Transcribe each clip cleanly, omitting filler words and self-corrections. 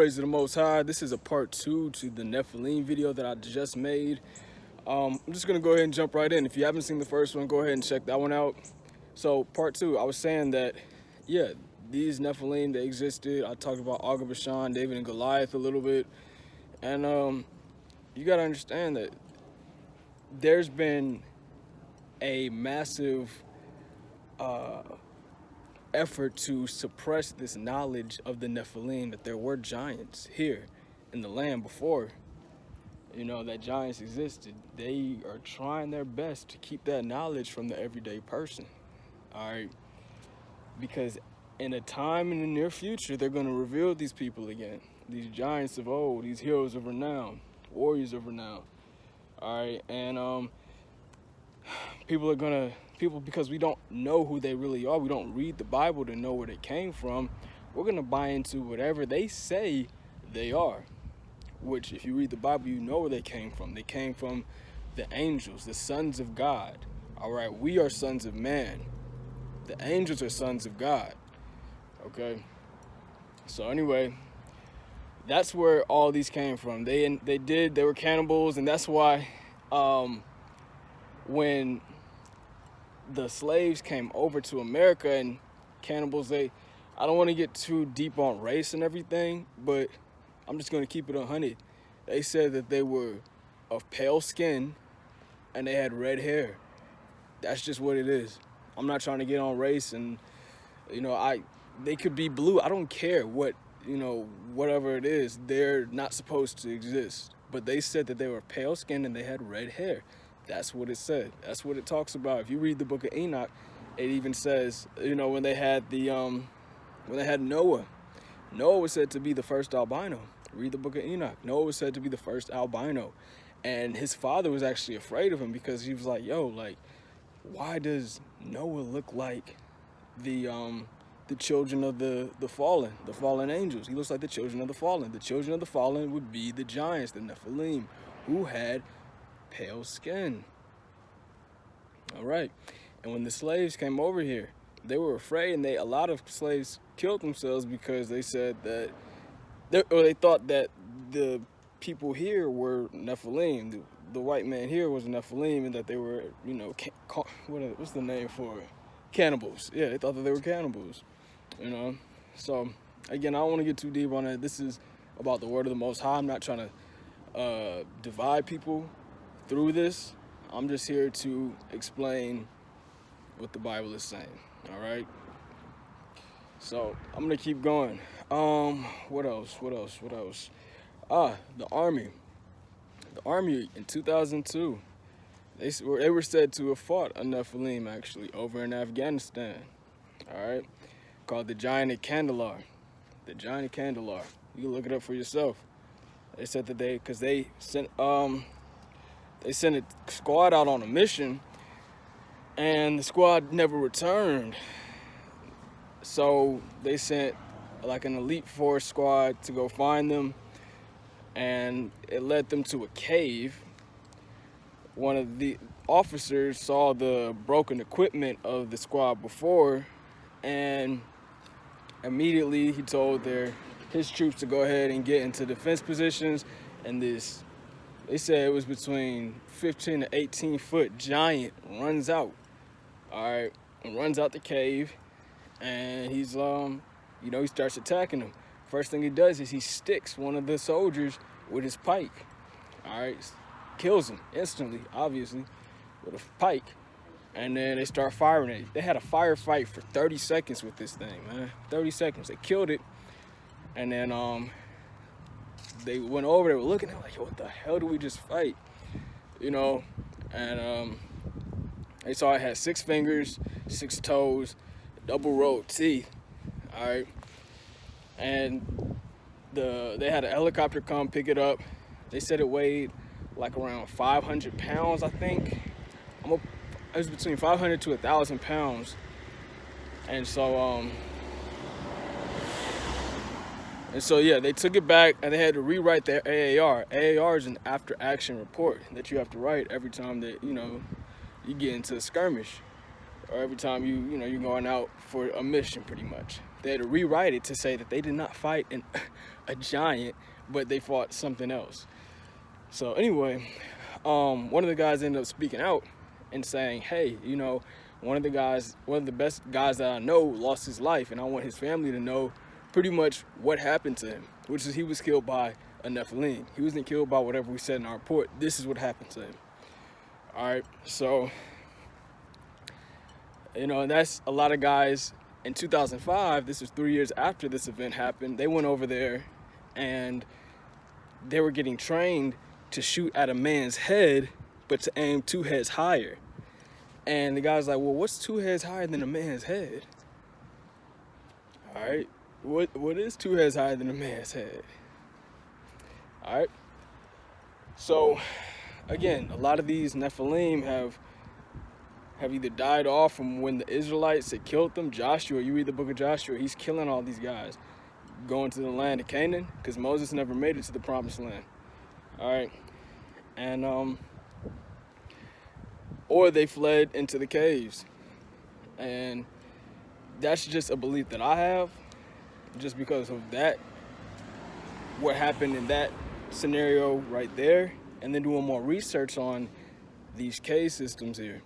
praise to the Most High. This is a part 2 to the Nephilim video that I just made. I'm just going to go ahead and jump right in. If you haven't seen the first one, go ahead and check that one out. So part 2, I was saying that, yeah, these Nephilim, they existed. I talked about Og of Bashan, David and Goliath a little bit. And you got to understand that there's been a massive effort to suppress this knowledge of the Nephilim, that there were giants here in the land before, you know, that giants existed. They are trying their best to keep that knowledge from the everyday person, all right? Because in a time in the near future, they're going to reveal these people again, these giants of old, these heroes of renown, warriors of renown, all right? And people, because we don't know who they really are, we don't read the Bible to know where they came from, we're going to buy into whatever they say they are. Which, if you read the Bible, you know where they came from. They came from the angels, the sons of God. All right, we are sons of man. The angels are sons of God. Okay? So anyway, that's where all these came from. They were cannibals, and that's why when the slaves came over to America and cannibals, I don't want to get too deep on race and everything, but I'm just going to keep it 100. They said that they were of pale skin and they had red hair. That's just what it is. I'm not trying to get on race, and they could be blue. I don't care what, whatever it is. They're not supposed to exist. But they said that they were pale skin and they had red hair. That's what it said. That's what it talks about. If you read the book of Enoch, it even says, when they had Noah. Noah was said to be the first albino. Read the book of Enoch. Noah was said to be the first albino. And his father was actually afraid of him because he was like, why does Noah look like the children of the fallen angels? He looks like the children of the fallen. The children of the fallen would be the giants, the Nephilim, who had pale skin. All right. And when the slaves came over here, they were afraid, and a lot of slaves killed themselves because they said that they thought that the people here were Nephilim. The white man here was a Nephilim, and that they were, what's the name for it? Cannibals. Yeah, they thought that they were cannibals. So again, I don't want to get too deep on it. This is about the word of the Most High. I'm not trying to divide people through this. I'm just here to explain what the Bible is saying. All right. So I'm gonna keep going. What else? The army. The army in 2002, they were said to have fought a Nephilim actually over in Afghanistan. All right, called the Giant of Kandahar. The Giant of Kandahar. You can look it up for yourself. They said that they sent a squad out on a mission, and the squad never returned. So they sent like an elite force squad to go find them, and it led them to a cave. One of the officers saw the broken equipment of the squad before, and immediately he told his troops to go ahead and get into defense positions. And they said it was between 15 to 18 foot giant runs out, all right, and runs out the cave, and he's he starts attacking them. First thing he does is he sticks one of the soldiers with his pike, all right, kills him instantly, obviously, with a pike, and then they start firing it. They had a firefight for 30 seconds with this thing, man. 30 seconds. They killed it, and then they went over, they were looking, they were like, what the hell do we just fight? And they saw it had 6 fingers, 6 toes, double row of teeth, all right? And they had a helicopter come pick it up. They said it weighed like around 500 pounds, I think. It was between 500 to 1,000 pounds. And so, yeah, they took it back, and they had to rewrite their AAR. AAR is an after-action report that you have to write every time that, you get into a skirmish, or every time you're going out for a mission, pretty much. They had to rewrite it to say that they did not fight a giant, but they fought something else. So anyway, one of the guys ended up speaking out and saying, hey, you know, one of the best guys that I know lost his life, and I want his family to know pretty much what happened to him, which is he was killed by a Nephilim. He wasn't killed by whatever we said in our report. This is what happened to him. All right, so, you know, and that's a lot of guys. In 2005, this was 3 years after this event happened, they went over there and they were getting trained to shoot at a man's head, but to aim 2 heads higher. And the guy's like, well, what's 2 heads higher than a man's head? All right, what is 2 heads higher than a man's head? All right, so again, a lot of these Nephilim have either died off from when the Israelites had killed them. Joshua, you read the book of Joshua, he's killing all these guys, going to the land of Canaan, because Moses never made it to the promised land. All right, and or they fled into the caves. And that's just a belief that I have, just because of that, what happened in that scenario right there, and then doing more research on these cave systems here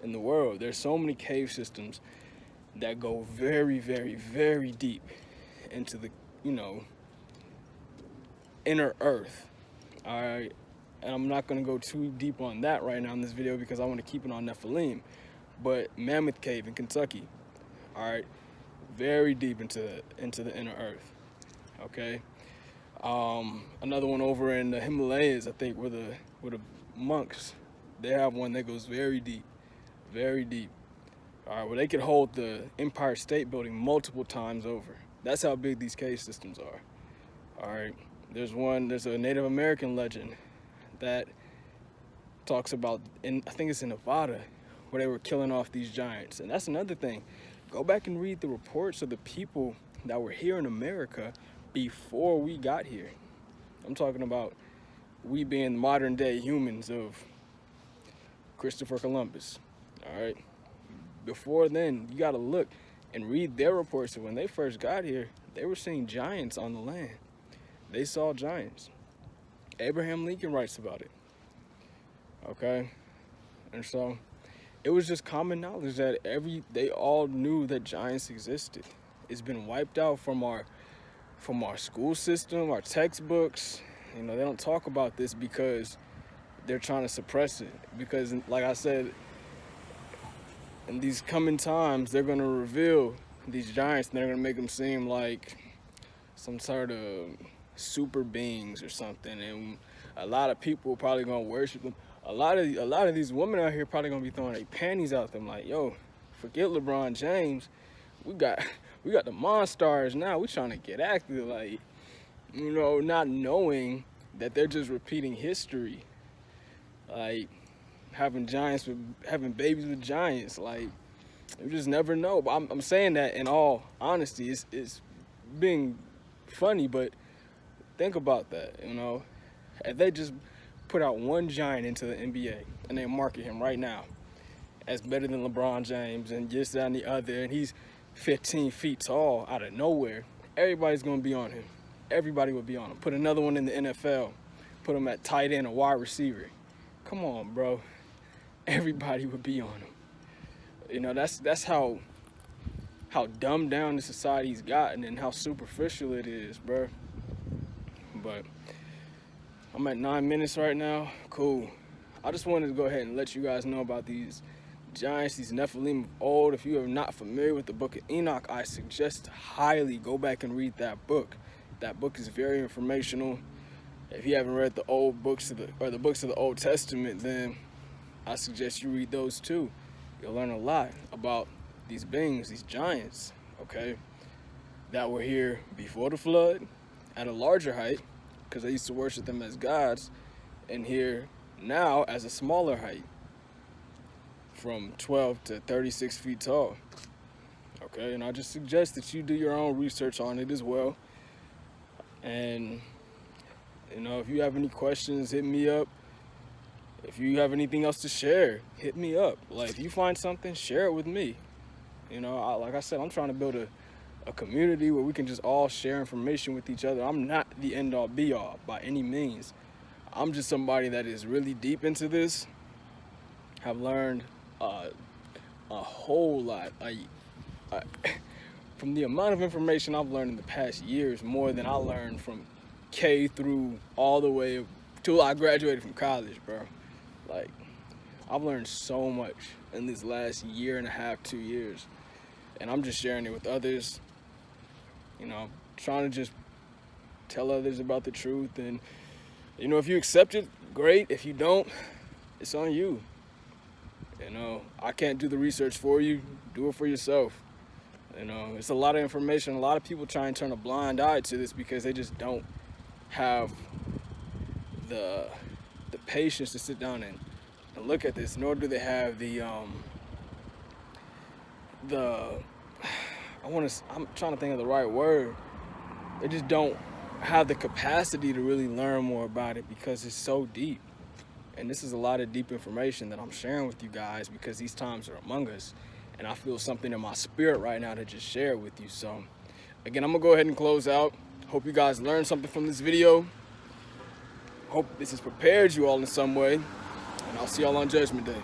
in the world. There's so many cave systems that go very, very, very deep into the, you know, inner earth. All right, and I'm not going to go too deep on that right now in this video because I want to keep it on Nephilim. But Mammoth Cave in Kentucky, all right, very deep into the inner earth. Okay, another one over in the Himalayas, I think, where the monks, they have one that goes very deep, very deep. All right, where they could hold the Empire State Building multiple times over. That's how big these cave systems are. All right, there's a Native American legend that talks about, I think it's in Nevada, where they were killing off these giants. And that's another thing. Go back and read the reports of the people that were here in America before we got here. I'm talking about we being modern day humans of Christopher Columbus. All right. Before then, you got to look and read their reports of when they first got here. They were seeing giants on the land. They saw giants. Abraham Lincoln writes about it. Okay. And so it was just common knowledge that they all knew that giants existed. It's been wiped out from our school system, our textbooks. You know, they don't talk about this because they're trying to suppress it. Because, like I said, in these coming times, they're going to reveal these giants and they're going to make them seem like some sort of super beings or something. And a lot of people are probably going to worship them. A lot of these women out here probably going to be throwing their panties out them like, yo, forget LeBron James. We got the Monstars now. We trying to get active, like, you know, not knowing that they're just repeating history. Like, having babies with giants. Like, you just never know. But I'm saying that in all honesty. It's being funny, but think about that, you know. If they just put out one giant into the NBA and they market him right now as better than LeBron James and this, that, and the other, and he's 15 feet tall out of nowhere, everybody's going to be on him. Everybody would be on him. Put another one in the NFL. Put him at tight end or wide receiver. Come on, bro. Everybody would be on him. You know, that's how dumbed down the society's gotten and how superficial it is, bro. But I'm at 9 minutes right now. Cool. I just wanted to go ahead and let you guys know about these giants, these Nephilim of old. If you are not familiar with the book of Enoch, I suggest highly go back and read that book. That book is very informational. If you haven't read the old books or the books of the Old Testament, then I suggest you read those too. You'll learn a lot about these beings, these giants, okay, that were here before the flood at a larger height, because they used to worship them as gods, and here now as a smaller height, from 12 to 36 feet tall. Okay, and I just suggest that you do your own research on it as well. And, you know, if you have any questions, hit me up. If you have anything else to share, hit me up. Like, if you find something, share it with me. You know, like I said, I'm trying to build a community where we can just all share information with each other. I'm not the end all be all by any means. I'm just somebody that is really deep into this. Have learned a whole lot. From the amount of information I've learned in the past years, more than I learned from K through all the way till I graduated from college, bro. Like, I've learned so much in this last year and a half, 2 years. And I'm just sharing it with others. You know, trying to just tell others about the truth. And, you know, if you accept it, great. If you don't, it's on you. You know, I can't do the research for you. Do it for yourself. You know, it's a lot of information. A lot of people try and turn a blind eye to this because they just don't have the patience to sit down and look at this, nor do they have I'm trying to think of the right word. They just don't have the capacity to really learn more about it because it's so deep. And this is a lot of deep information that I'm sharing with you guys because these times are among us. And I feel something in my spirit right now to just share it with you. So, again, I'm going to go ahead and close out. Hope you guys learned something from this video. Hope this has prepared you all in some way. And I'll see y'all on Judgment Day.